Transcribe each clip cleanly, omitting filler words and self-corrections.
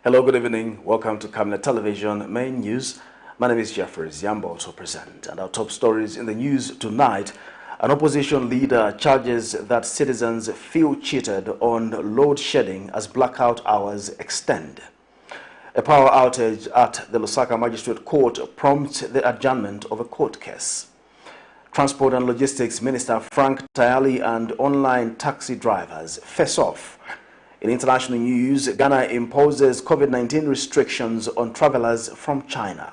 Hello, good evening. Welcome to Camnet Television Main News. My name is Jeffrey Ziambo to present. And our top stories in the news tonight. An opposition leader charges that citizens feel cheated on load shedding as blackout hours extend. A power outage at the Lusaka Magistrate Court prompts the adjournment of a court case. Transport and Logistics Minister Frank Tayali and online taxi drivers face off. In international news, Ghana imposes COVID-19 restrictions on travelers from China.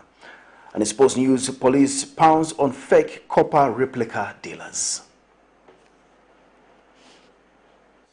And in sports news, police pounce on fake KOPA replica dealers.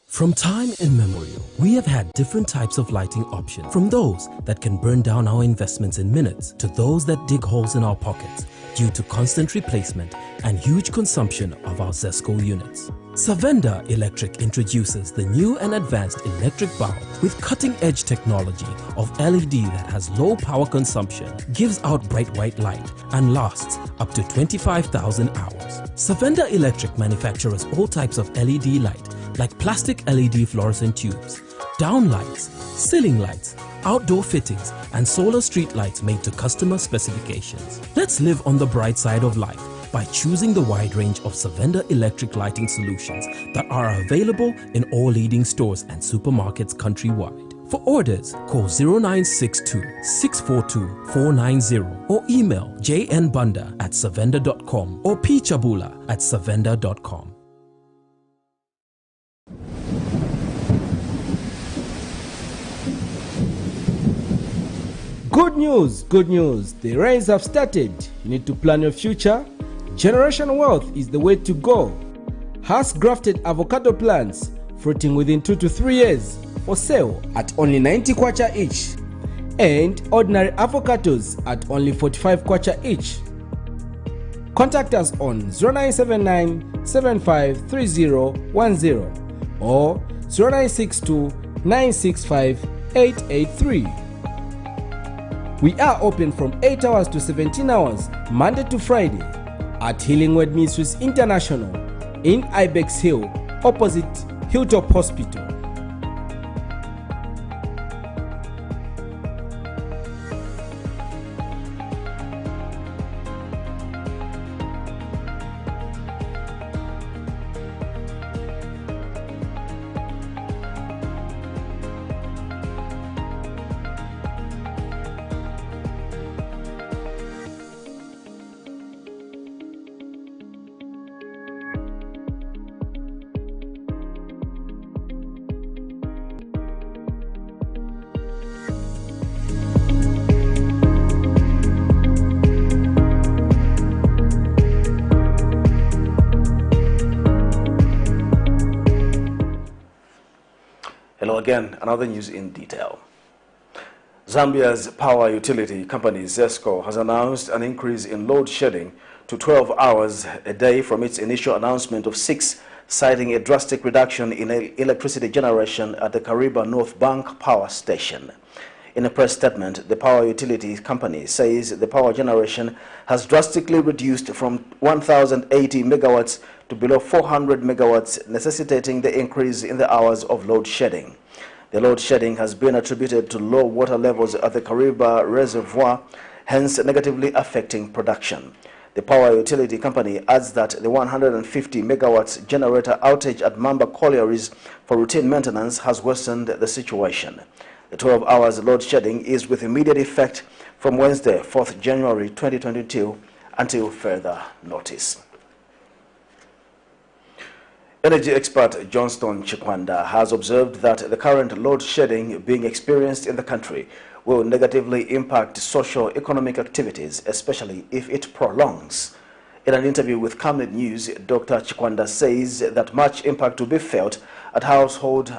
From time immemorial, we have had different types of lighting options, from those that can burn down our investments in minutes to those that dig holes in our pockets due to constant replacement and huge consumption of our ZESCO units. Savenda Electric introduces the new and advanced electric bulb with cutting-edge technology of LED that has low power consumption, gives out bright white light, and lasts up to 25,000 hours. Savenda Electric manufactures all types of LED light like plastic LED fluorescent tubes, down lights, ceiling lights, outdoor fittings, and solar street lights made to customer specifications. Let's live on the bright side of life by choosing the wide range of Savenda electric lighting solutions that are available in all leading stores and supermarkets countrywide. For orders, call 0962-642-490 or email jnbunda@savenda.com or pchabula@savenda.com. Good news, the rains have started. You need to plan your future. Generation Wealth is the way to go. Has grafted avocado plants fruiting within 2 to 3 years for sale at only 90 kwacha each, and ordinary avocados at only 45 kwacha each. Contact us on 0979 753010 or 0962 965 883. We are open from 8 hours to 17 hours, Monday to Friday, at Healing Word Ministries International in Ibex Hill, opposite Hilltop Hospital. Hello again, another news in detail. Zambia's power utility company ZESCO has announced an increase in load shedding to 12 hours a day from its initial announcement of 6, citing a drastic reduction in electricity generation at the Kariba North Bank power station. In a press statement, the power utility company says the power generation has drastically reduced from 1,080 megawatts to below 400 megawatts, necessitating the increase in the hours of load shedding. The load shedding has been attributed to low water levels at the Kariba Reservoir, hence negatively affecting production. The power utility company adds that the 150 megawatts generator outage at Mamba Collieries for routine maintenance has worsened the situation. The 12 hours load shedding is with immediate effect from Wednesday, 4th January 2022 until further notice. Energy expert Johnston Chikwanda has observed that the current load shedding being experienced in the country will negatively impact socio-economic activities, especially if it prolongs. In an interview with Camnet News, Dr. Chikwanda says that much impact will be felt at household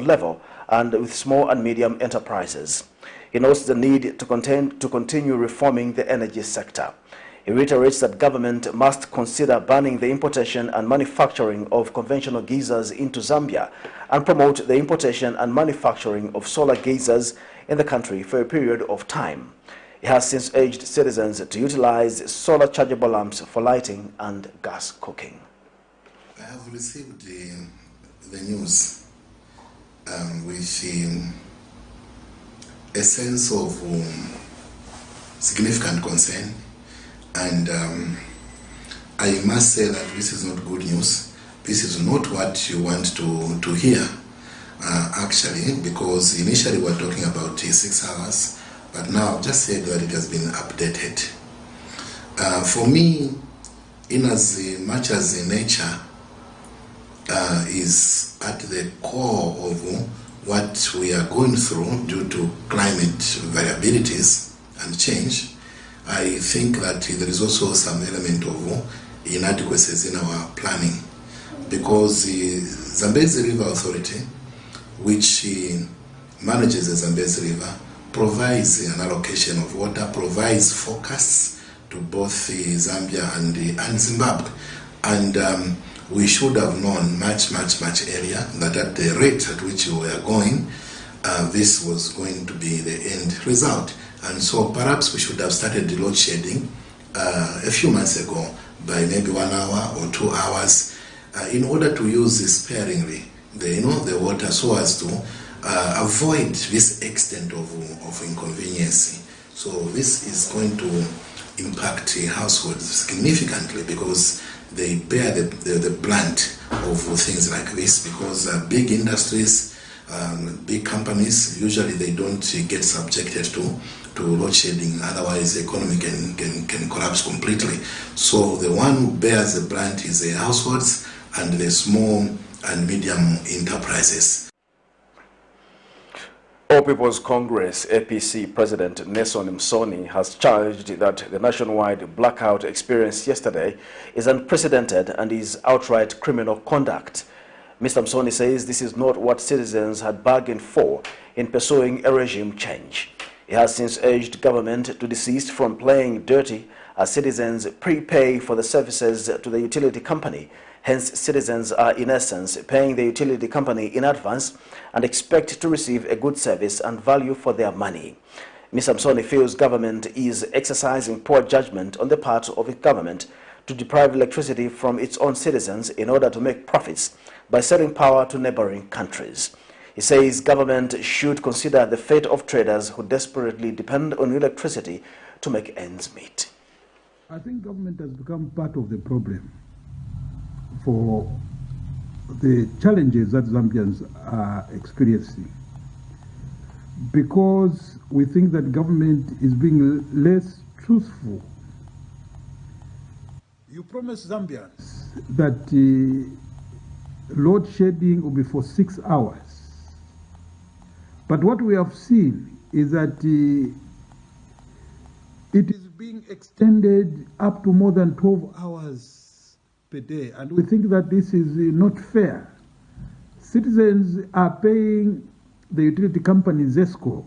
level and with small and medium enterprises. He notes the need to continue reforming the energy sector. He reiterates that government must consider banning the importation and manufacturing of conventional geysers into Zambia and promote the importation and manufacturing of solar geysers in the country for a period of time. He has since urged citizens to utilize solar chargeable lamps for lighting and gas cooking. I have received the news which a sense of significant concern, and I must say that this is not good news. This is not what you want to hear, actually, because initially we were talking about 6 hours, but now I've just said that it has been updated. For me, in as much as nature is at the core of what we are going through due to climate variabilities and change, I think that there is also some element of inadequacies in our planning, because the Zambezi River Authority, which manages the Zambezi River, provides an allocation of water, provides forecasts to both Zambia and Zimbabwe. And we should have known much earlier that at the rate at which we were going, this was going to be the end result. And so perhaps we should have started the load shedding a few months ago by maybe 1 hour or 2 hours in order to use sparingly the water, so as to avoid this extent of inconvenience. So this is going to impact households significantly, because they bear the brunt of things like this, because big industries, big companies, usually they don't get subjected to load shedding, otherwise the economy can collapse completely. So the one who bears the brunt is the households and the small and medium enterprises. All People's Congress APC President Nelson Msoni has charged that the nationwide blackout experienced yesterday is unprecedented and is outright criminal conduct. Mr. Msoni says this is not what citizens had bargained for in pursuing a regime change. He has since urged government to desist from playing dirty, as citizens prepay for the services to the utility company. Hence, citizens are in essence paying the utility company in advance and expect to receive a good service and value for their money. Mr. Msoni feels government is exercising poor judgment on the part of its government to deprive electricity from its own citizens in order to make profits by selling power to neighboring countries. He says government should consider the fate of traders who desperately depend on electricity to make ends meet. I think government has become part of the problem for the challenges that Zambians are experiencing, because we think that government is being less truthful. You promised Zambians that load shedding will be for 6 hours. But what we have seen is that it is being extended up to more than 12 hours per day. And we think that this is not fair. Citizens are paying the utility company ZESCO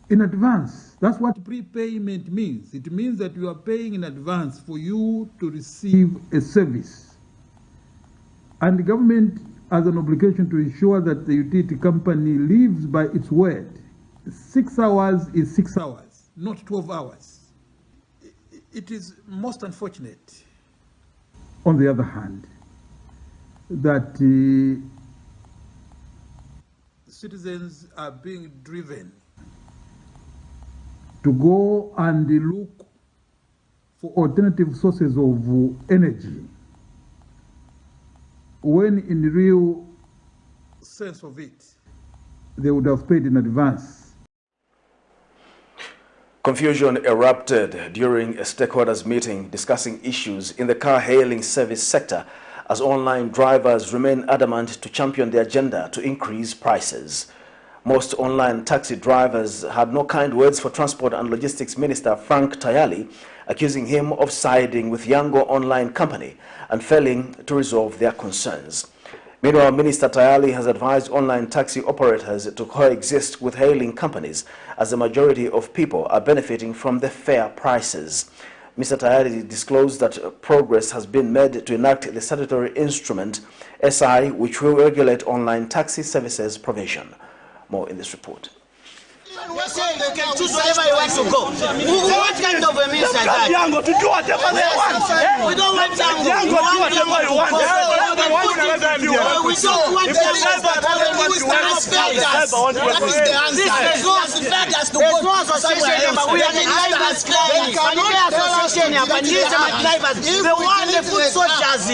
in advance. That's what prepayment means. It means that you are paying in advance for you to receive a service. And the government has an obligation to ensure that the utility company lives by its word. 6 hours is 6 hours, not 12 hours. It is most unfortunate, on the other hand, that citizens are being driven to go and look for alternative sources of energy, when in the real sense of it, they would have paid in advance. Confusion erupted during a stakeholders meeting discussing issues in the car-hailing service sector, as online drivers remain adamant to champion the agenda to increase prices. Most online taxi drivers had no kind words for Transport and Logistics Minister Frank Tayali, accusing him of siding with Yango Online Company and failing to resolve their concerns. Meanwhile, Minister Tayali has advised online taxi operators to coexist with hailing companies, as the majority of people are benefiting from the fair prices. Mr. Tayali disclosed that progress has been made to enact the statutory instrument, SI, which will regulate online taxi services provision. More in this report. one saying they can choose wherever you want to go. What kind of a minister is that? Yango to do whatever they want. We don't want Yango. Yango do whatever you want. We don't want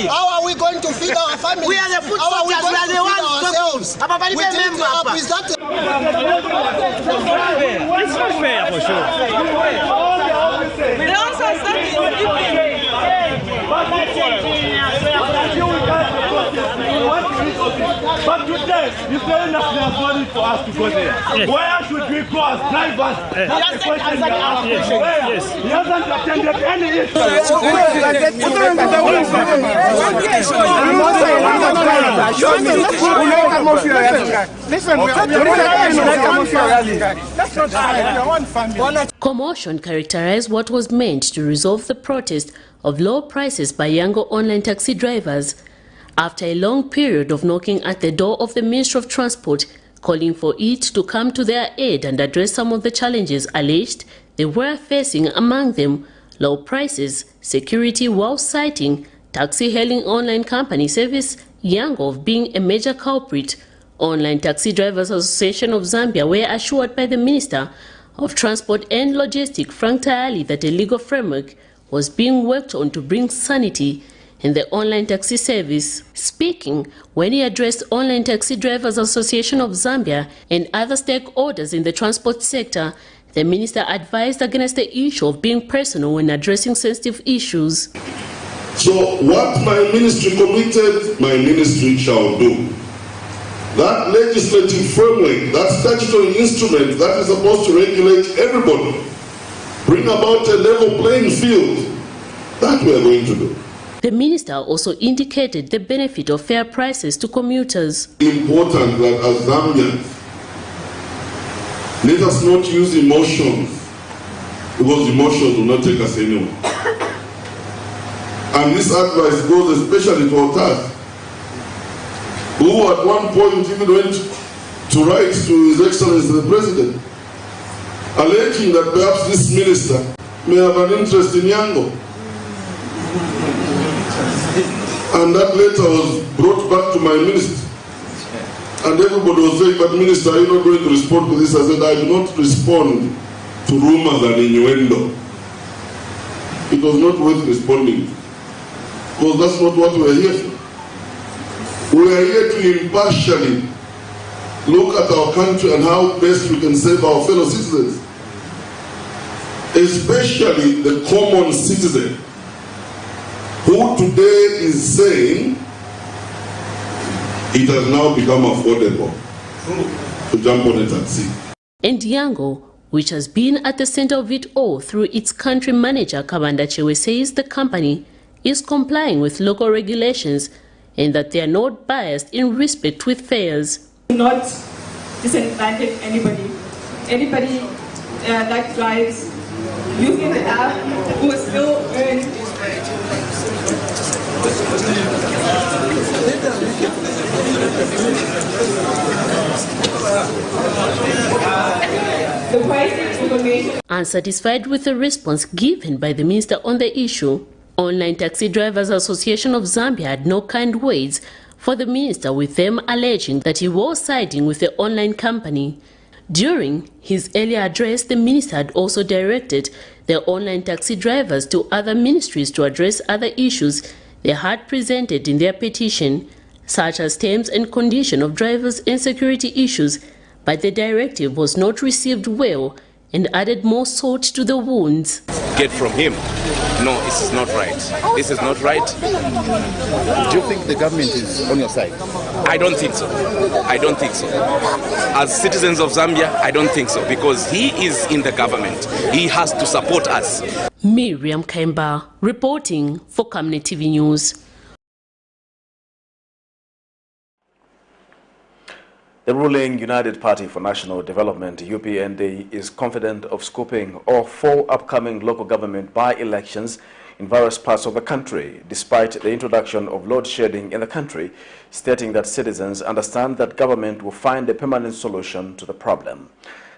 how are we going to feed our family? We are the food soldiers. We are the ones we take up is that It's not fair for sure. They also said But today, you say enough there's money for us to go there. Yes. Where should we go as drivers? That's the question you ask. Yes. He hasn't attended any Commotion characterized what was meant to resolve the protest of low prices by younger online taxi drivers. After a long period of knocking at the door of the Ministry of Transport, calling for it to come to their aid and address some of the challenges alleged they were facing, among them low prices, security, while citing taxi-hailing online company Service Yango of being a major culprit. Online Taxi Drivers Association of Zambia were assured by the Minister of Transport and Logistics, Frank Tayali, that a legal framework was being worked on to bring sanity in the online taxi service. Speaking when he addressed Online Taxi Drivers Association of Zambia and other stakeholders in the transport sector, the minister advised against the issue of being personal when addressing sensitive issues. So what my ministry committed, my ministry shall do. That legislative framework, that statutory instrument that is supposed to regulate everybody, bring about a level playing field, that we are going to do. The minister also indicated the benefit of fair prices to commuters. Important that as Zambians, let us not use emotions, because emotions will not take us anywhere. And this advice goes especially to OUTAGE, who at one point even went to write to His Excellency the President, alleging that perhaps this minister may have an interest in Yango. And that letter was brought back to my minister. And everybody was saying, but minister, are you not going to respond to this? I said, I do not respond to rumors and innuendo. It was not worth responding, because that's not what we are here for. We are here to impartially look at our country and how best we can save our fellow citizens, especially the common citizen, who today is saying it has now become affordable to jump on a taxi. And Yango, which has been at the center of it all through its country manager, Kabanda Chewe, says the company is complying with local regulations and that they are not biased in respect with fares. Not disadvantage anybody. Anybody that drives using the app will still earn. The pricing information. Unsatisfied with the response given by the minister on the issue, Online Taxi Drivers Association of Zambia had no kind words for the minister, with them alleging that he was siding with the online company. During his earlier address, the minister had also directed the online taxi drivers to other ministries to address other issues they had presented in their petition, such as terms and conditions of drivers and security issues, but the directive was not received well and added more salt to the wounds. Get from him, no, this is not right. This is not right. Do you think the government is on your side? I don't think so. I don't think so. As citizens of Zambia, I don't think so, because he is in the government. He has to support us. Miriam Kemba reporting for Camnet TV News. The ruling United Party for National Development, UPND, is confident of scooping off 4 upcoming local government by-elections in various parts of the country, despite the introduction of load shedding in the country, stating that citizens understand that government will find a permanent solution to the problem.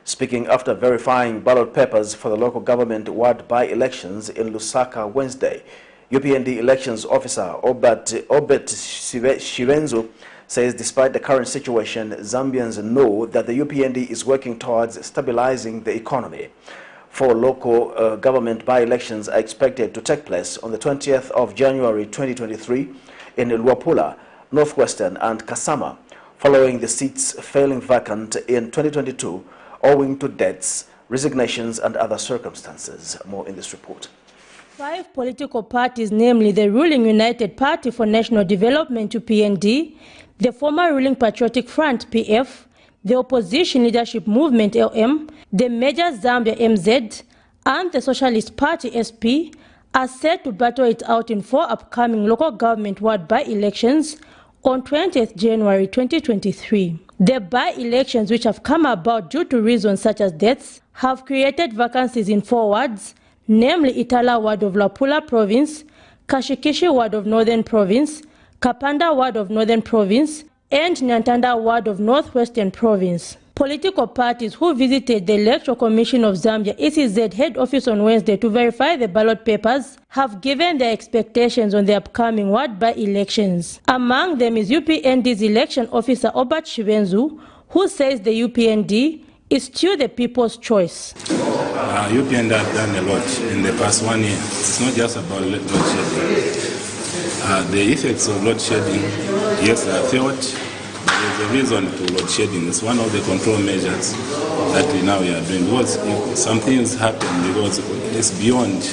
Speaking after verifying ballot papers for the local government ward by-elections in Lusaka Wednesday, UPND elections officer Obet Shivenzu says despite the current situation, Zambians know that the UPND is working towards stabilizing the economy. 4 local government by-elections are expected to take place on the 20th of January 2023 in Luapula, Northwestern and Kasama, following the seats falling vacant in 2022 owing to deaths, resignations and other circumstances. More in this report. 5 political parties, namely the ruling United Party for National Development UPND, the former ruling Patriotic Front PF, the Opposition Leadership Movement LM, the Major Zambia MZ, and the Socialist Party SP, are set to battle it out in 4 upcoming local government ward by-elections on 20th January 2023. The by-elections, which have come about due to reasons such as deaths, have created vacancies in 4 wards, namely Itala ward of Luapula Province, Kashikishi ward of Northern Province, Kapanda ward of Northern Province, and Nyantanda ward of Northwestern Province. Political parties who visited the Electoral Commission of Zambia ECZ head office on Wednesday to verify the ballot papers have given their expectations on the upcoming ward by-elections. Among them is UPND's election officer Obet Shivenzu, who says the UPND is still the people's choice. UPND have done a lot in the past 1 year. It's not just about load shedding. The effects of load shedding, yes, they are felt. There's a reason to load shedding. It's one of the control measures that we are doing. Because if some things happen, because it's beyond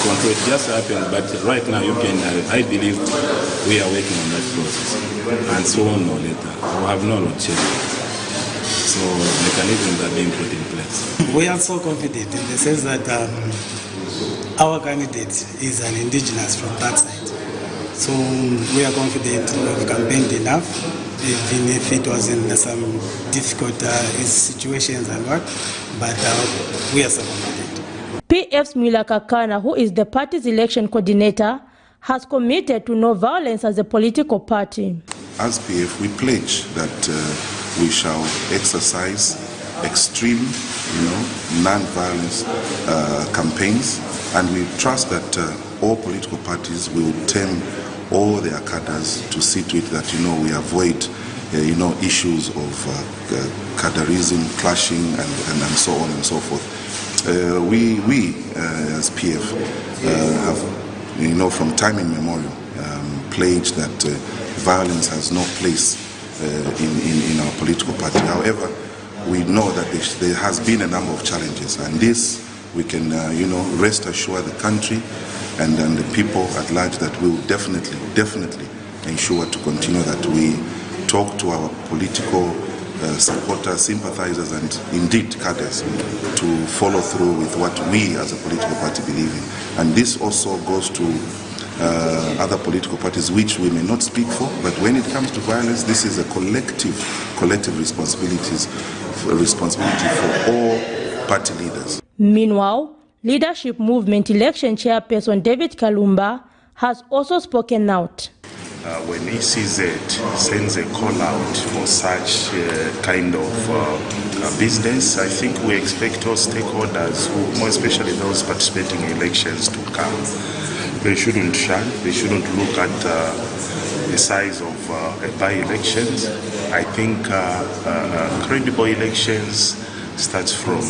control, it just happens. But right now, I believe we are working on that process. And sooner or later, we have no load shedding. So mechanisms are being put in place. We are so confident in the sense that our candidate is an indigenous from that side. So we are confident we've campaigned enough, even if it was in some difficult situations and what, but we are so confident. PF's Milaka Kana, who is the party's election coordinator, has committed to no violence as a political party. As PF, we pledge that we shall exercise extreme, non-violence campaigns, and we trust that all political parties will turn all their cadres to see to it that we avoid issues of cadreism, clashing, and so on and so forth. We as PF have from time immemorial pledged that violence has no place in our political party. However, we know that there has been a number of challenges, and this we can rest assured the country and the people at large that we will definitely ensure to continue that we talk to our political supporters, sympathizers, and indeed cadres to follow through with what we as a political party believe in. And this also goes to other political parties which we may not speak for, but when it comes to violence, this is a collective responsibility for all party leaders. Meanwhile, Leadership Movement election chairperson David Kalumba has also spoken out. When ECZ sends a call out for such kind of business, I think we expect all stakeholders, more especially those participating in elections, to come. They shouldn't shun, they shouldn't look at the size of by-elections. I think credible elections starts from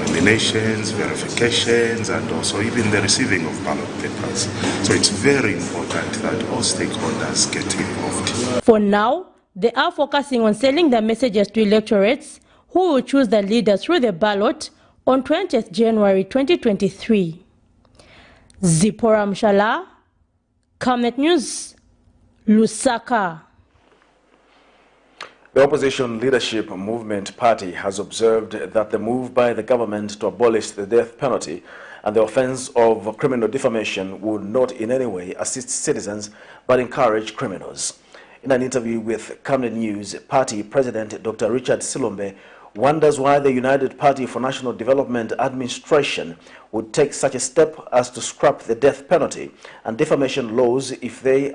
nominations, verifications, and also even the receiving of ballot papers. So it's very important that all stakeholders get involved. For now, they are focusing on sending their messages to electorates who will choose their leaders through the ballot on 20th January 2023. Zipporah Mshala, Camnet News, Lusaka. The Opposition Leadership Movement Party has observed that the move by the government to abolish the death penalty and the offense of criminal defamation would not in any way assist citizens but encourage criminals. In an interview with Camnet News, party president Dr. Richard Silombe wonders why the United Party for National Development administration would take such a step as to scrap the death penalty and defamation laws if they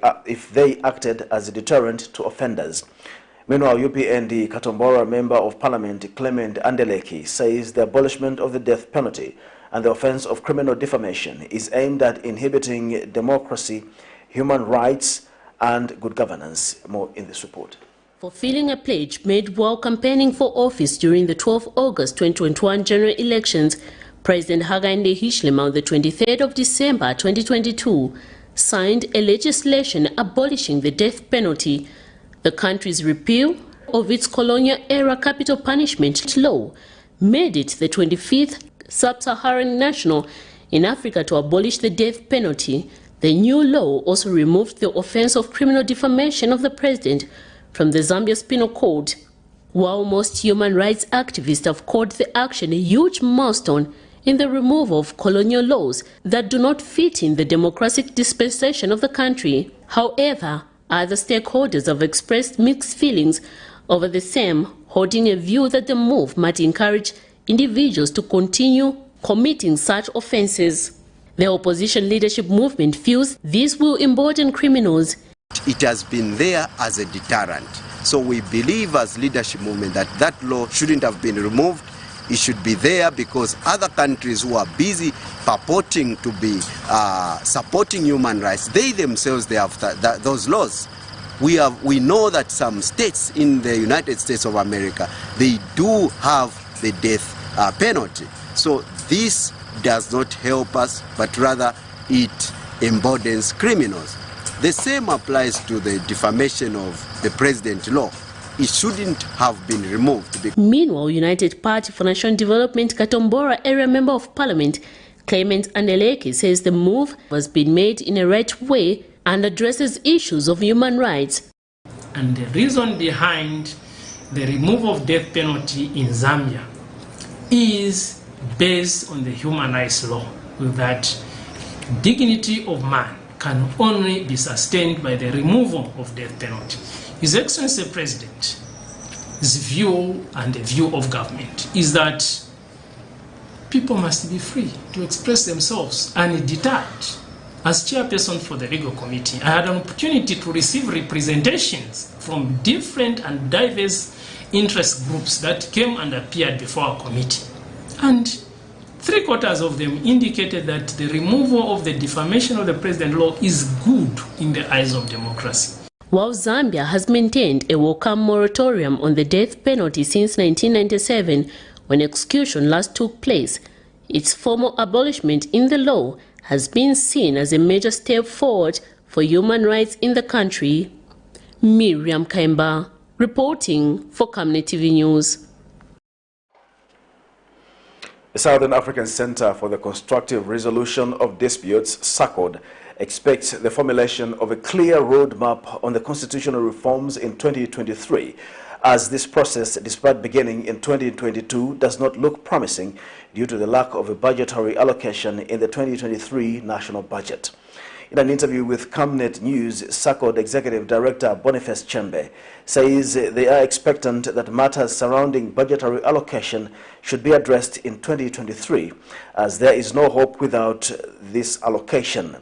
acted as a deterrent to offenders. Meanwhile, UPND Katombora Member of Parliament Clement Andeleki says the abolishment of the death penalty and the offence of criminal defamation is aimed at inhibiting democracy, human rights and good governance. More in this report. Fulfilling a pledge made while campaigning for office during the 12 August 2021 general elections, President Hakainde Hichilema on the 23rd of December 2022 signed a legislation abolishing the death penalty, the country's repeal of its colonial-era capital punishment law made it the 25th sub-Saharan national in Africa to abolish the death penalty. The new law also removed the offence of criminal defamation of the president from the Zambia Penal Code. While most human rights activists have called the action a huge milestone in the removal of colonial laws that do not fit in the democratic dispensation of the country, however, other stakeholders have expressed mixed feelings over the same, holding a view that the move might encourage individuals to continue committing such offences. The opposition leadership movement feels this will embolden criminals. It has been there as a deterrent. So we believe as leadership movement that that law shouldn't have been removed. It should be there because other countries who are busy purporting to be supporting human rights, they themselves, they have those laws. We know that some states in the United States of America, they do have the death penalty. So this does not help us, but rather it emboldens criminals. The same applies to the defamation of the president law. It shouldn't have been removed. Meanwhile, United Party for National Development Katombora area Member of Parliament Clement Andeleki says the move has been made in a right way and addresses issues of human rights. And the reason behind the removal of death penalty in Zambia is based on the human rights law, that dignity of man can only be sustained by the removal of death penalty. His Excellency the President's view and the view of government is that people must be free to express themselves undeterred. As chairperson for the Legal Committee, I had an opportunity to receive representations from different and diverse interest groups that came and appeared before our committee. And 3/4 of them indicated that the removal of the defamation of the president law is good in the eyes of democracy. While Zambia has maintained a welcome moratorium on the death penalty since 1997, when execution last took place, its formal abolishment in the law has been seen as a major step forward for human rights in the country. Miriam Kaimba, reporting for Camnet TV News. The Southern African Center for the Constructive Resolution of Disputes, SACOD, expects the formulation of a clear roadmap on the constitutional reforms in 2023, as this process, despite beginning in 2022, does not look promising due to the lack of a budgetary allocation in the 2023 national budget. In an interview with Camnet News, SACOD Executive Director Boniface Chembe says they are expectant that matters surrounding budgetary allocation should be addressed in 2023, as there is no hope without this allocation.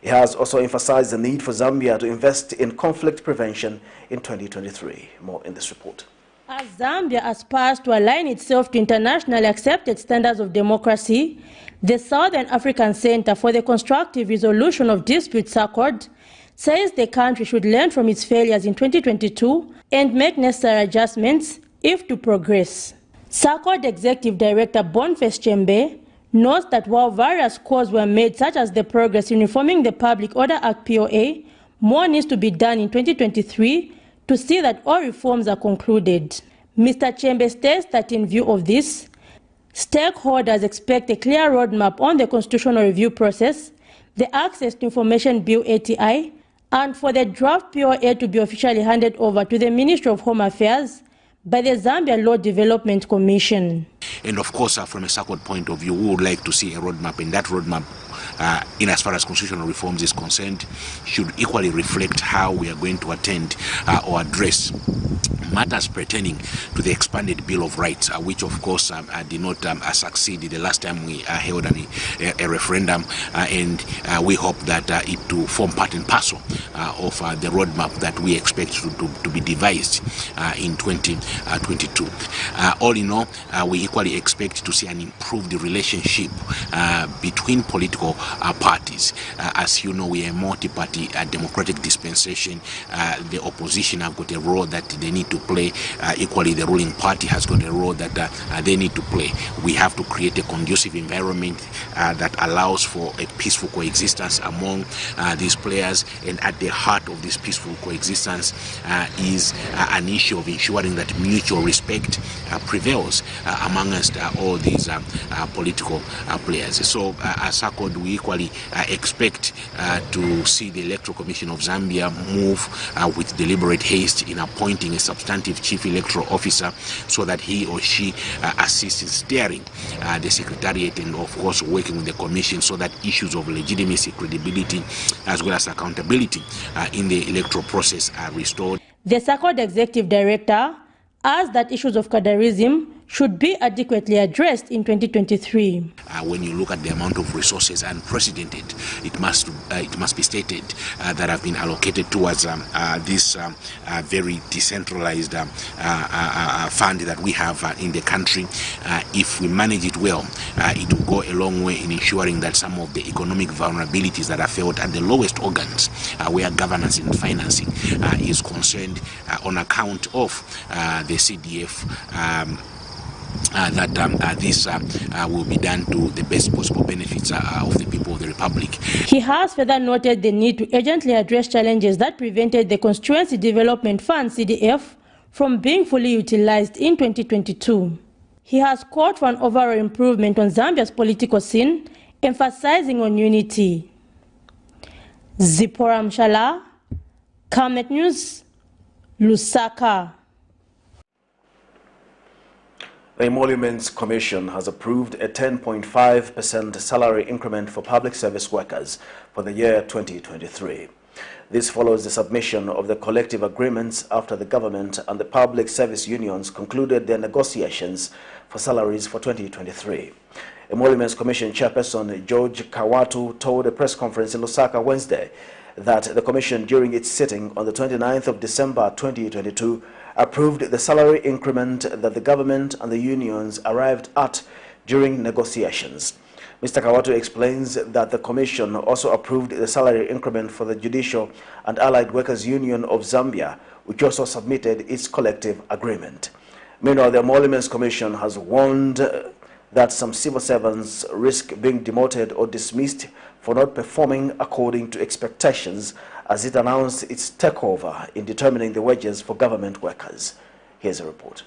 He has also emphasized the need for Zambia to invest in conflict prevention in 2023. More in this report. As Zambia aspires to align itself to internationally accepted standards of democracy, the Southern African Center for the Constructive Resolution of Disputes, SACOD, says the country should learn from its failures in 2022 and make necessary adjustments if to progress. SACOD Executive Director Boniface Chembe notes that while various calls were made, such as the progress in reforming the Public Order Act (POA), more needs to be done in 2023 to see that all reforms are concluded. Mr. Chembe states that in view of this, stakeholders expect a clear roadmap on the constitutional review process, the Access to Information Bill ATI, and for the draft POA to be officially handed over to the Ministry of Home Affairs by the Zambia Law Development Commission. And of course, from a SACOD point of view, we would like to see a roadmap, and that roadmap in as far as constitutional reforms is concerned, should equally reflect how we are going to attend or address matters pertaining to the expanded Bill of Rights, which of course did not succeed the last time we held a referendum, and we hope that it to form part and parcel of the roadmap that we expect to be devised in 2022. All in all, we equally expect to see an improved relationship between political parties. As you know, we are a multi-party democratic dispensation. The opposition have got a role that they need to play. Equally, the ruling party has got a role that they need to play. We have to create a conducive environment that allows for a peaceful coexistence among these players, and at the heart of this peaceful coexistence is an issue of ensuring that mutual respect prevails amongst all these political players. So as SACOD, we equally expect to see the Electoral Commission of Zambia move with deliberate haste in appointing a substantive chief electoral officer, so that he or she assists in steering the secretariat, and of course working with the commission, so that issues of legitimacy, credibility, as well as accountability in the electoral process are restored. The SACOD Executive Director asked that issues of cadarism should be adequately addressed in 2023. When you look at the amount of resources unprecedented, it must be stated that have been allocated towards this very decentralized fund that we have in the country. If we manage it well, it will go a long way in ensuring that some of the economic vulnerabilities that are felt at the lowest organs, where governance and financing is concerned, on account of the CDF, this will be done to the best possible benefits of the people of the Republic. He has further noted the need to urgently address challenges that prevented the Constituency Development Fund CDF from being fully utilized in 2022. He has called for an overall improvement on Zambia's political scene, emphasizing on unity. Zipporah Mshala, Camnet News, Lusaka. The Emoluments Commission has approved a 10.5% salary increment for public service workers for the year 2023. This follows the submission of the collective agreements after the government and the public service unions concluded their negotiations for salaries for 2023. Emoluments Commission Chairperson George Kawatu told a press conference in Lusaka Wednesday that the Commission, during its sitting on the 29th of December 2022, approved the salary increment that the government and the unions arrived at during negotiations. Mr. Kawatu explains that the Commission also approved the salary increment for the Judicial and Allied Workers Union of Zambia, which also submitted its collective agreement. Meanwhile, the Emoluments Commission has warned that some civil servants risk being demoted or dismissed for not performing according to expectations, as it announced its takeover in determining the wages for government workers. Here's a report.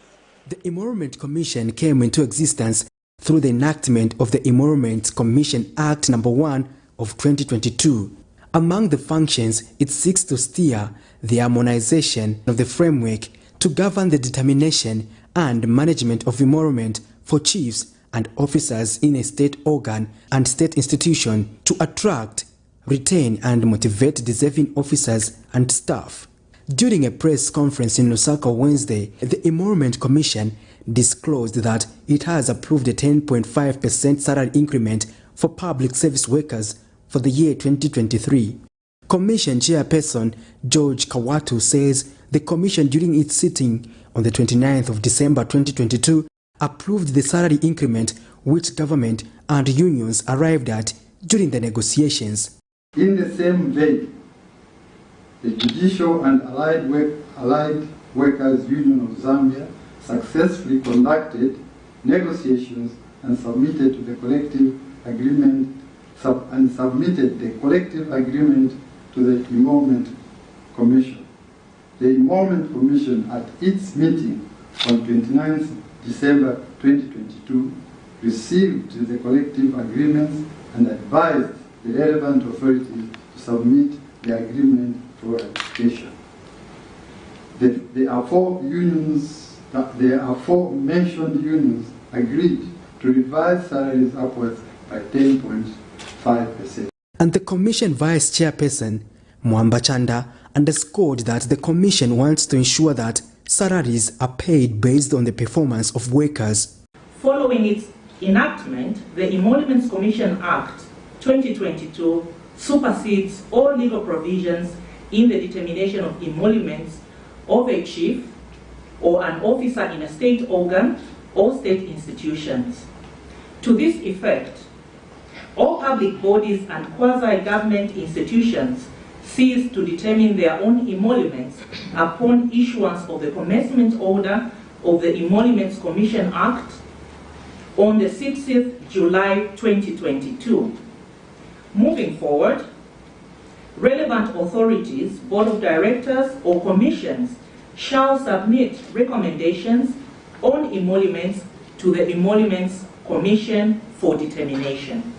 The Emolument Commission came into existence through the enactment of the Emolument Commission Act No. 1 of 2022. Among the functions, it seeks to steer the harmonization of the framework to govern the determination and management of emolument for chiefs and officers in a state organ and state institution, to attract, retain and motivate deserving officers and staff. During a press conference in Lusaka Wednesday, the Emolument Commission disclosed that it has approved a 10.5% salary increment for public service workers for the year 2023. Commission Chairperson George Kawatu says the Commission, during its sitting on the 29th of December 2022, approved the salary increment which government and unions arrived at during the negotiations. In the same vein, the Judicial and Allied Workers Union of Zambia successfully conducted negotiations and submitted the collective agreement to the Emolument Commission. The Emolument Commission, at its meeting on 29th December 2022, received the collective agreements and advised the relevant authorities to submit the agreement for ratification. There are four mentioned unions agreed to revise salaries upwards by 10.5%. 5%. And the Commission Vice Chairperson, Mwamba Chanda, underscored that the Commission wants to ensure that salaries are paid based on the performance of workers. Following its enactment, the Emoluments Commission Act 2022 supersedes all legal provisions in the determination of emoluments of a chief or an officer in a state organ or state institutions. To this effect, all public bodies and quasi-government institutions cease to determine their own emoluments upon issuance of the commencement order of the Emoluments Commission Act on the 6th July 2022. Moving forward, relevant authorities, board of directors or commissions shall submit recommendations on emoluments to the Emoluments Commission for determination.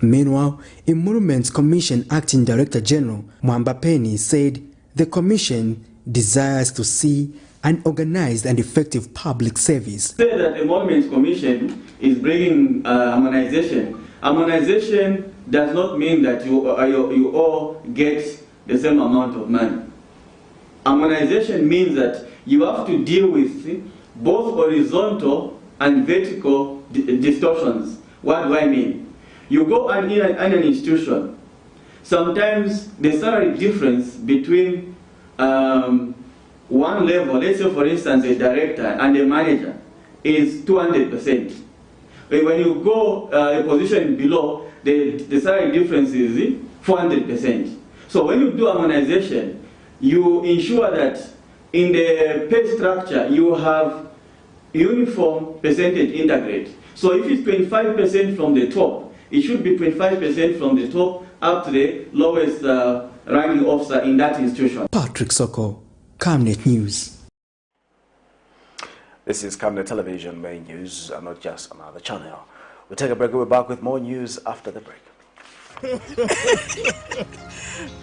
Meanwhile, Emoluments Commission Acting Director General Mwamba Penny said the Commission desires to see an organized and effective public service. Say that Emoluments Commission is bringing harmonization. Harmonization does not mean that you all get the same amount of money. Harmonization means that you have to deal with both horizontal and vertical distortions. What do I mean? You go in an institution, sometimes the salary difference between one level, let's say for instance a director and a manager, is 200%. When you go a position below, the salary difference is 400%. So when you do harmonization, you ensure that in the pay structure you have uniform percentage integrate. So if it's 25% from the top, it should be 25% from the top up to the lowest ranking officer in that institution. Patrick Soko, Camnet News. This is Camnet Television main news, and not just another channel. We'll take a break. We'll be back with more news after the break.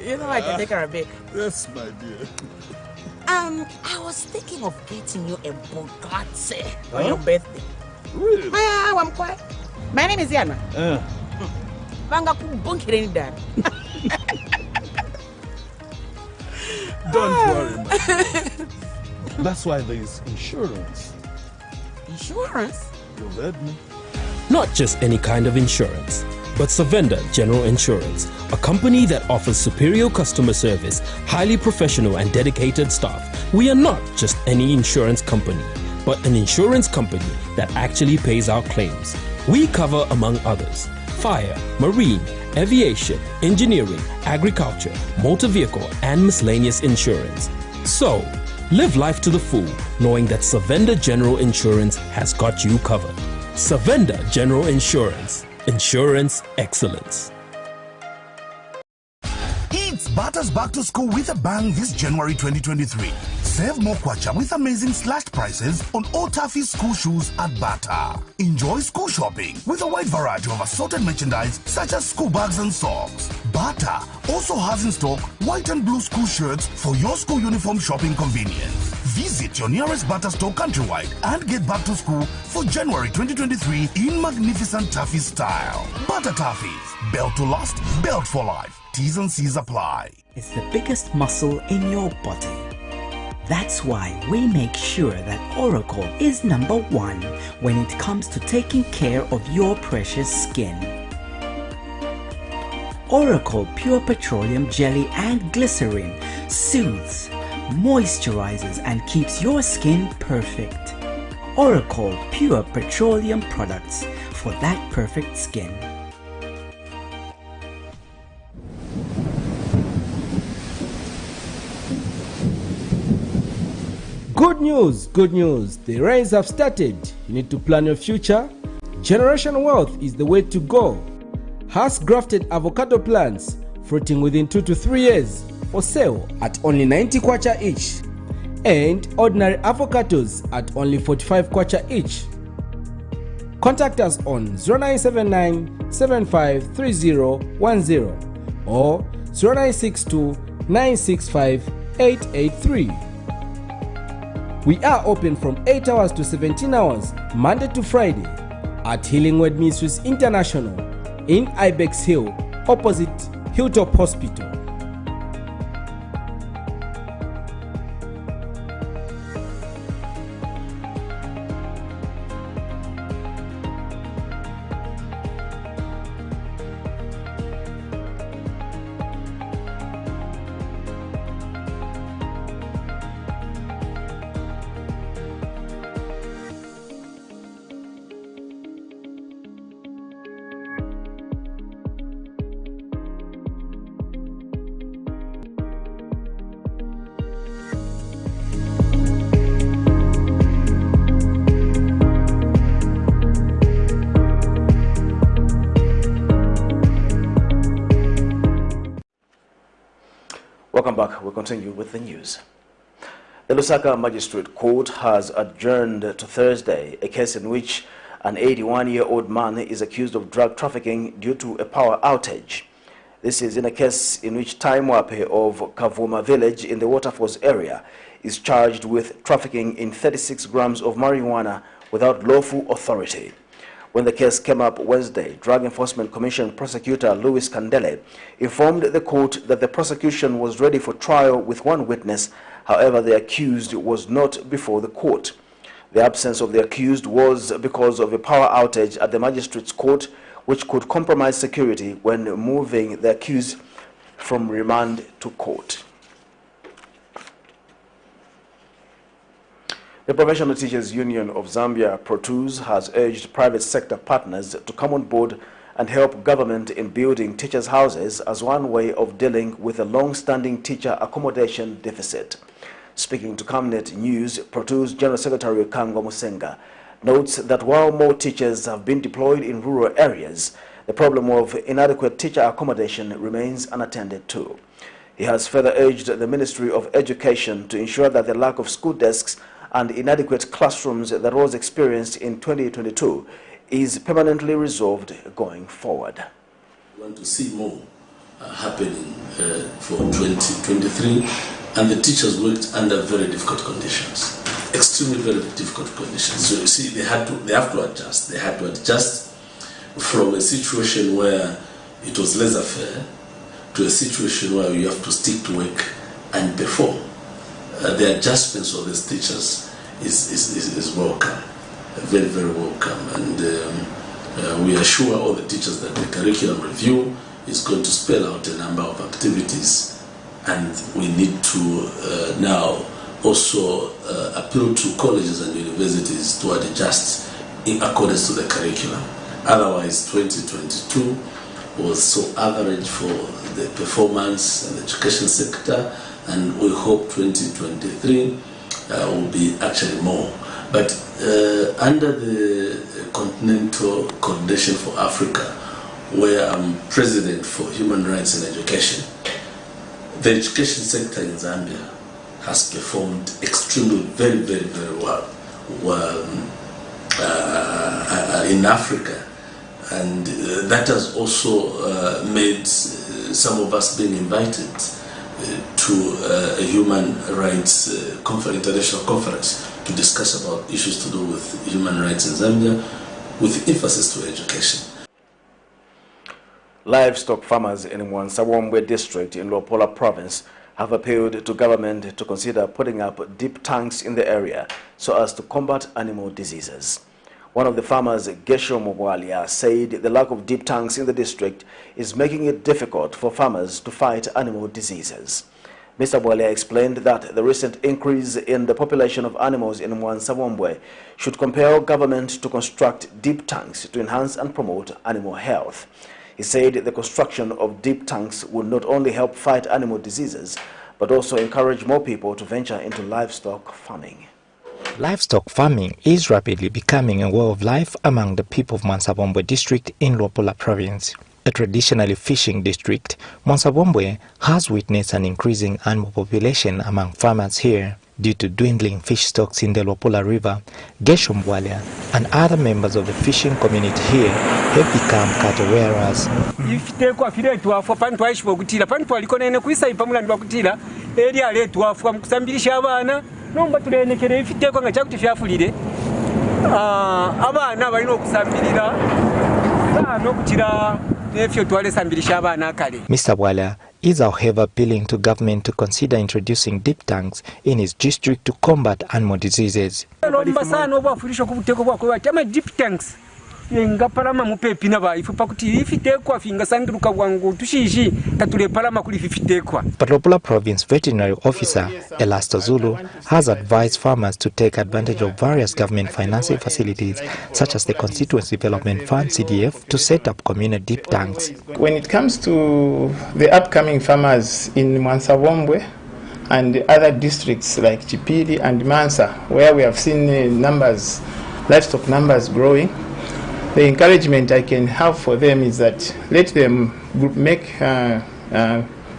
You know I can take her a break. Yes, my dear. I was thinking of getting you a Bugatti on your birthday. Really? I'm quiet. My name is Yana. Don't worry, man. That's why there is insurance. Insurance? You heard me. Not just any kind of insurance, but Savenda General Insurance, a company that offers superior customer service, highly professional and dedicated staff. We are not just any insurance company, but an insurance company that actually pays our claims. We cover, among others, fire, marine, aviation, engineering, agriculture, motor vehicle, and miscellaneous insurance. So, live life to the full, knowing that Savenda General Insurance has got you covered. Savenda General Insurance. Insurance excellence. It's Bata's back to school with a bang this January 2023. Save more kwacha with amazing slashed prices on all taffy school shoes at Bata. Enjoy school shopping with a wide variety of assorted merchandise such as school bags and socks. Bata also has in stock white and blue school shirts for your school uniform shopping convenience. Visit your nearest Bata store countrywide and get back to school for January 2023 in magnificent taffy style. Bata Taffies, built to last, built for life. T's and C's apply. It's the biggest muscle in your body. That's why we make sure that Oracle is #1 when it comes to taking care of your precious skin. Oracle Pure Petroleum Jelly and Glycerin soothes, moisturizes and keeps your skin perfect. Oracle Pure Petroleum products for that perfect skin. Good news, good news. The rains have started. You need to plan your future. Generation Wealth is the way to go. Has grafted avocado plants fruiting within 2 to 3 years for sale at only 90 kwacha each, and ordinary avocados at only 45 kwacha each. Contact us on 0979 753010 or 0962 965 883. We are open from 8 hours to 17 hours, Monday to Friday, at Healing Word Ministries International in Ibex Hill, opposite Hilltop Hospital. Welcome back. We'll continue with the news. The LUSAKA Magistrate Court has adjourned to Thursday a case in which an 81-year-old man is accused of drug trafficking due to a power outage. This is in a case in which Taimwape of Kavuma village in the Waterfalls area is charged with trafficking in 36 grams of marijuana without lawful authority. When the case came up Wednesday, Drug Enforcement Commission prosecutor Louis Kandele informed the court that the prosecution was ready for trial with one witness. However, the accused was not before the court. The absence of the accused was because of a power outage at the magistrate's court, which could compromise security when moving the accused from remand to court. The Professional Teachers Union of Zambia, PROTUZ, has urged private sector partners to come on board and help government in building teachers' houses as one way of dealing with a long-standing teacher accommodation deficit. Speaking to Camnet News, PROTUZ General Secretary Kangwa Musenga notes that while more teachers have been deployed in rural areas, the problem of inadequate teacher accommodation remains unattended to. He has further urged the Ministry of Education to ensure that the lack of school desks and inadequate classrooms that was experienced in 2022 is permanently resolved going forward. We want to see more happening for 2023, and the teachers worked under very difficult conditions, extremely very difficult conditions. So you see, they have to adjust. They had to adjust from a situation where it was laissez-faire to a situation where you have to stick to work and perform. The adjustments of these teachers is welcome, very, very welcome, and we assure all the teachers that the curriculum review is going to spell out a number of activities, and we need to now also appeal to colleges and universities to adjust in accordance to the curriculum. Otherwise, 2022 was so average for the performance and the education sector, and we hope 2023 will be actually more. But under the Continental Coordination for Africa, where I'm president for human rights and education, the education sector in Zambia has performed extremely very, very, very well in Africa, and that has also made some of us being invited to a human rights international conference to discuss about issues to do with human rights in Zambia, with emphasis to education. Livestock farmers in Mwansawombe district in Luapula province have appealed to government to consider putting up deep tanks in the area so as to combat animal diseases. One of the farmers, Gesho Mubwalia, said the lack of deep tanks in the district is making it difficult for farmers to fight animal diseases. Mr. Bwalia explained that the recent increase in the population of animals in Mwansawombe should compel government to construct deep tanks to enhance and promote animal health. He said the construction of deep tanks would not only help fight animal diseases, but also encourage more people to venture into livestock farming. Livestock farming is rapidly becoming a way of life among the people of Mwansawombe district in Luapula province. A traditionally fishing district, Mwansawombe has witnessed an increasing animal population among farmers here. Due to dwindling fish stocks in the Luapula River, Gesho Mbwalia and other members of the fishing community here have become cattle wearers. Nomba tulenekere ifiteko nga chakuti fyafulire abana balina okusambirira no kutira Mr. Bwala is however appealing to government to consider introducing deep tanks in his district to combat animal diseases. Yenga palama mupe pina ba ifu pakuti ifitekwa finga sangiruka wangu tushishi tatule palama kuli ifitekwa. But Lopula Province Veterinary Officer Elasto Zulu has advised farmers to take advantage of various government financing facilities such as the Constituency Development Fund CDF to set up communal deep tanks. When it comes to the upcoming farmers in Mwansabombwe and other districts like Chipili and Mansa, where we have seen livestock numbers growing, the encouragement I can have for them is that let them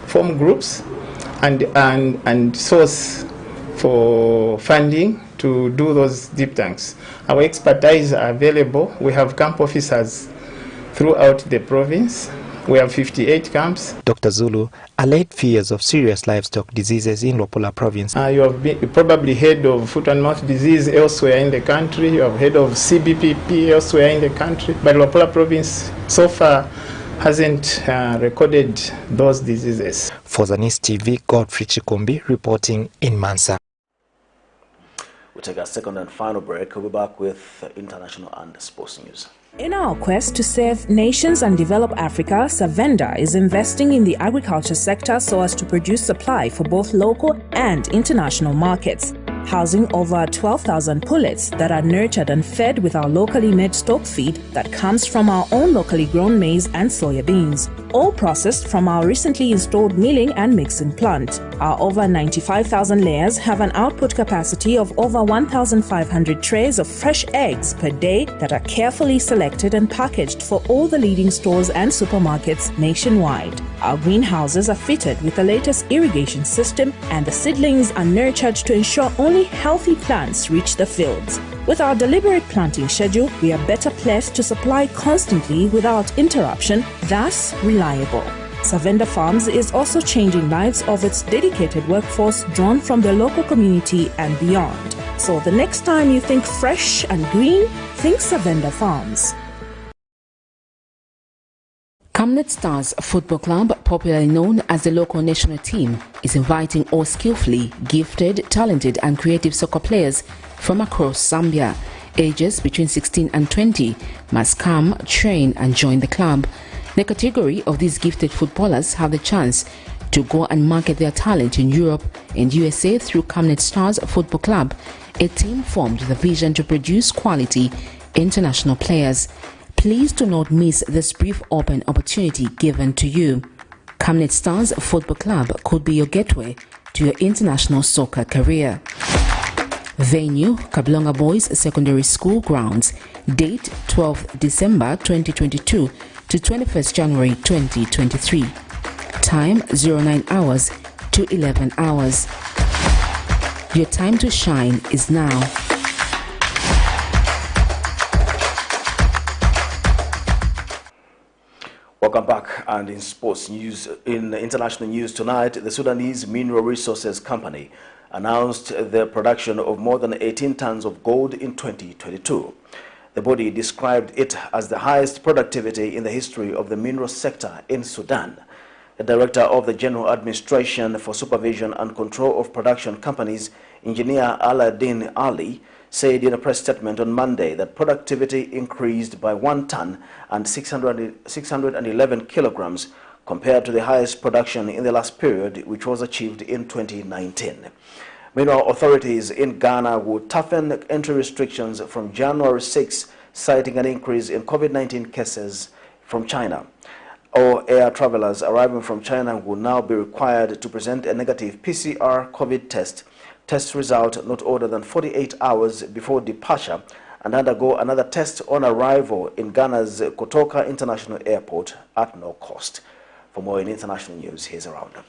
form groups and source for funding to do those deep tanks. Our expertise are available. We have camp officers throughout the province. We have 58 camps. Dr. Zulu allayed fears of serious livestock diseases in Lopula Province. You have probably heard of foot and mouth disease elsewhere in the country. You have heard of CBPP elsewhere in the country. But Lopula Province so far hasn't recorded those diseases. For Zanis TV, Godfrey Chikumbi reporting in Mansa. We'll take our second and final break. We'll be back with international and sports news. In our quest to save nations and develop Africa, Savenda is investing in the agriculture sector so as to produce supply for both local and international markets, housing over 12,000 pullets that are nurtured and fed with our locally made stock feed that comes from our own locally grown maize and soya beans, all processed from our recently installed milling and mixing plant. Our over 95,000 layers have an output capacity of over 1,500 trays of fresh eggs per day that are carefully selected and packaged for all the leading stores and supermarkets nationwide. Our greenhouses are fitted with the latest irrigation system, and the seedlings are nurtured to ensure only healthy plants reach the fields. With our deliberate planting schedule, we are better placed to supply constantly without interruption, thus reliable. Savenda Farms is also changing lives of its dedicated workforce drawn from the local community and beyond. So the next time you think fresh and green, think Savenda Farms. Camnet Stars Football Club, popularly known as the local national team, is inviting all skillfully, gifted, talented and creative soccer players from across Zambia. Ages between 16 and 20 must come, train and join the club. The category of these gifted footballers have the chance to go and market their talent in Europe and USA through Camnet Stars Football Club, a team formed with a vision to produce quality international players. Please do not miss this brief open opportunity given to you. Camnet Stars Football Club could be your gateway to your international soccer career. Venue, Kablonga Boys Secondary School grounds. Date 12th December 2022 to 21st January 2023. Time 09 hours to 11 hours. Your time to shine is now. Welcome back. And in sports news, in international news tonight, the Sudanese Mineral Resources Company announced the production of more than 18 tons of gold in 2022. The body described it as the highest productivity in the history of the mineral sector in Sudan. The director of the General Administration for Supervision and Control of Production Companies, Engineer Aladdin Ali, said in a press statement on Monday that productivity increased by 1 ton and 611 kilograms compared to the highest production in the last period, which was achieved in 2019. Meanwhile, authorities in Ghana will toughen entry restrictions from January 6, citing an increase in COVID-19 cases from China. All air travelers arriving from China will now be required to present a negative PCR COVID test result not older than 48 hours before departure, and undergo another test on arrival in Ghana's Kotoka International Airport at no cost. For more in international news, here's a roundup.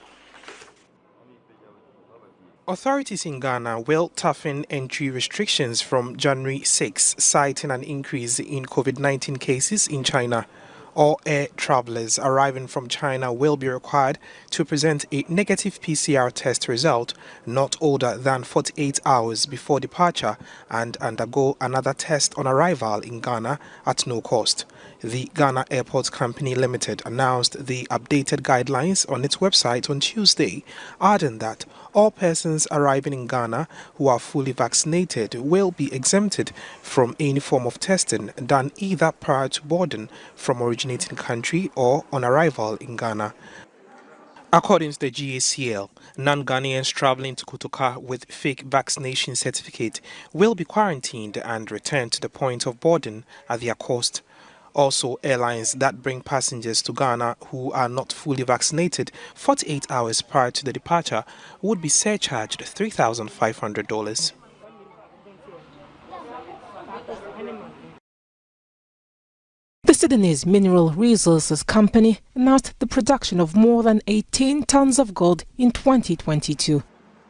Authorities in Ghana will toughen entry restrictions from January 6, citing an increase in COVID-19 cases in China. All air travelers arriving from China will be required to present a negative PCR test result not older than 48 hours before departure and undergo another test on arrival in Ghana at no cost. The Ghana Airports Company Limited announced the updated guidelines on its website on Tuesday, adding that all persons arriving in Ghana who are fully vaccinated will be exempted from any form of testing done either prior to boarding from originating country or on arrival in Ghana. According to the GACL, non-Ghanaians traveling to Kotoka with fake vaccination certificate will be quarantined and returned to the point of boarding at their cost. Also, airlines that bring passengers to Ghana who are not fully vaccinated 48 hours prior to the departure would be surcharged $3,500. The Sudanese Mineral Resources Company announced the production of more than 18 tons of gold in 2022.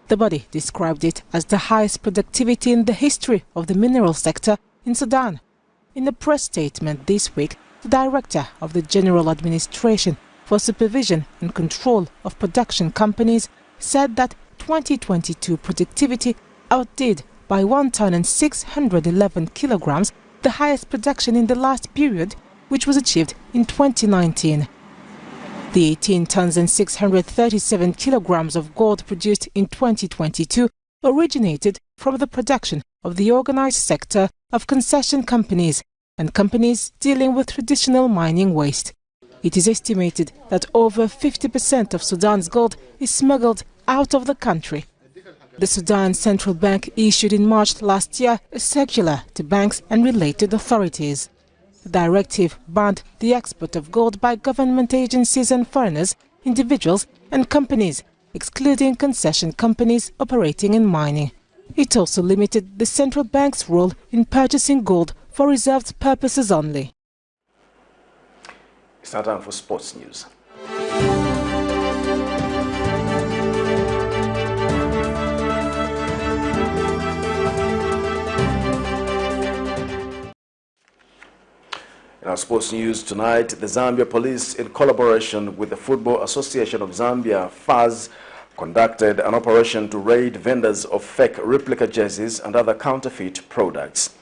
The body described it as the highest productivity in the history of the mineral sector in Sudan. In a press statement this week, the director of the General Administration for Supervision and Control of Production Companies said that 2022 productivity outdid by 1 ton and 611 kilograms the highest production in the last period, which was achieved in 2019. The 18 tons and 637 kilograms of gold produced in 2022 originated from the production of the organized sector of concession companies and companies dealing with traditional mining waste. It is estimated that over 50% of Sudan's gold is smuggled out of the country. The Sudan Central Bank issued in March last year a circular to banks and related authorities. The directive banned the export of gold by government agencies and foreigners, individuals and companies, excluding concession companies operating in mining. It also limited the central bank's role in purchasing gold for reserved purposes only. It's now time for sports news. In our sports news tonight, the Zambia Police, in collaboration with the Football Association of Zambia, FAS, conducted an operation to raid vendors of fake replica jerseys and other counterfeit products.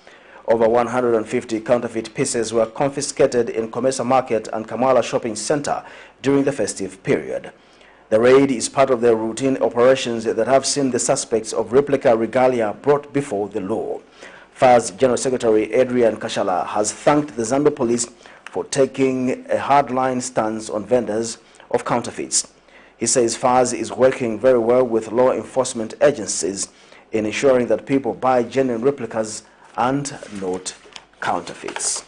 Over 150 counterfeit pieces were confiscated in Komesa Market and Kamala Shopping Center during the festive period. The raid is part of their routine operations that have seen the suspects of replica regalia brought before the law. FAS General Secretary Adrian Kashala has thanked the Zambia Police for taking a hardline stance on vendors of counterfeits. He says FAS is working very well with law enforcement agencies in ensuring that people buy genuine replicas and not counterfeits.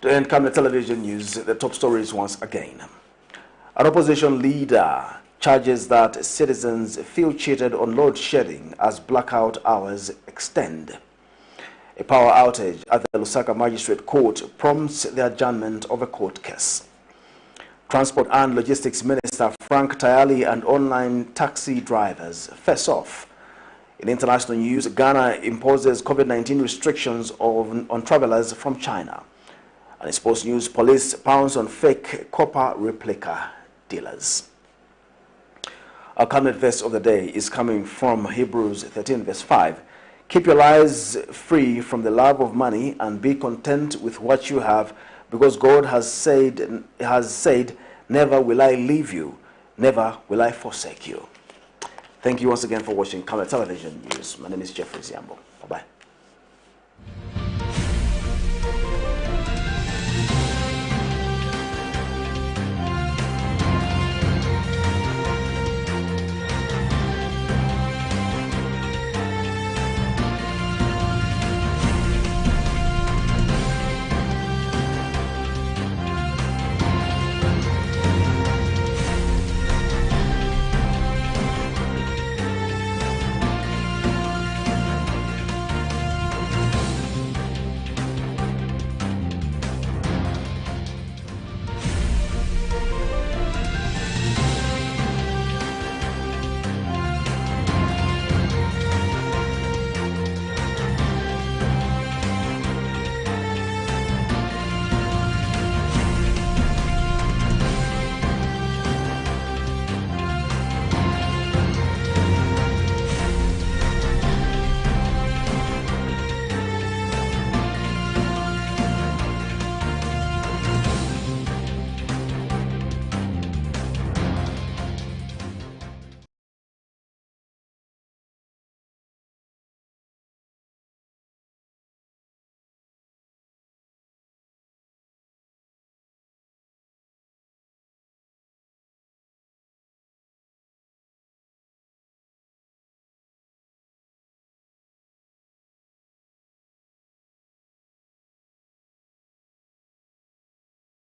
To end Camnet television news, the top stories once again. An opposition leader charges that citizens feel cheated on load shedding as blackout hours extend. A power outage at the LUSAKA Magistrate Court prompts the adjournment of a court case. Transport and Logistics Minister Frank Tayali and online taxi drivers face off. In international news, Ghana imposes COVID-19 restrictions on travelers from China. And in sports news, police pounce on fake KOPA replica dealers. Our Camnet verse of the day is coming from Hebrews 13 verse 5. Keep your lives free from the love of money and be content with what you have, because God has said, never will I leave you, never will I forsake you. Thank you once again for watching Camnet Television News. My name is Jeffrey Ziambo. Bye-bye.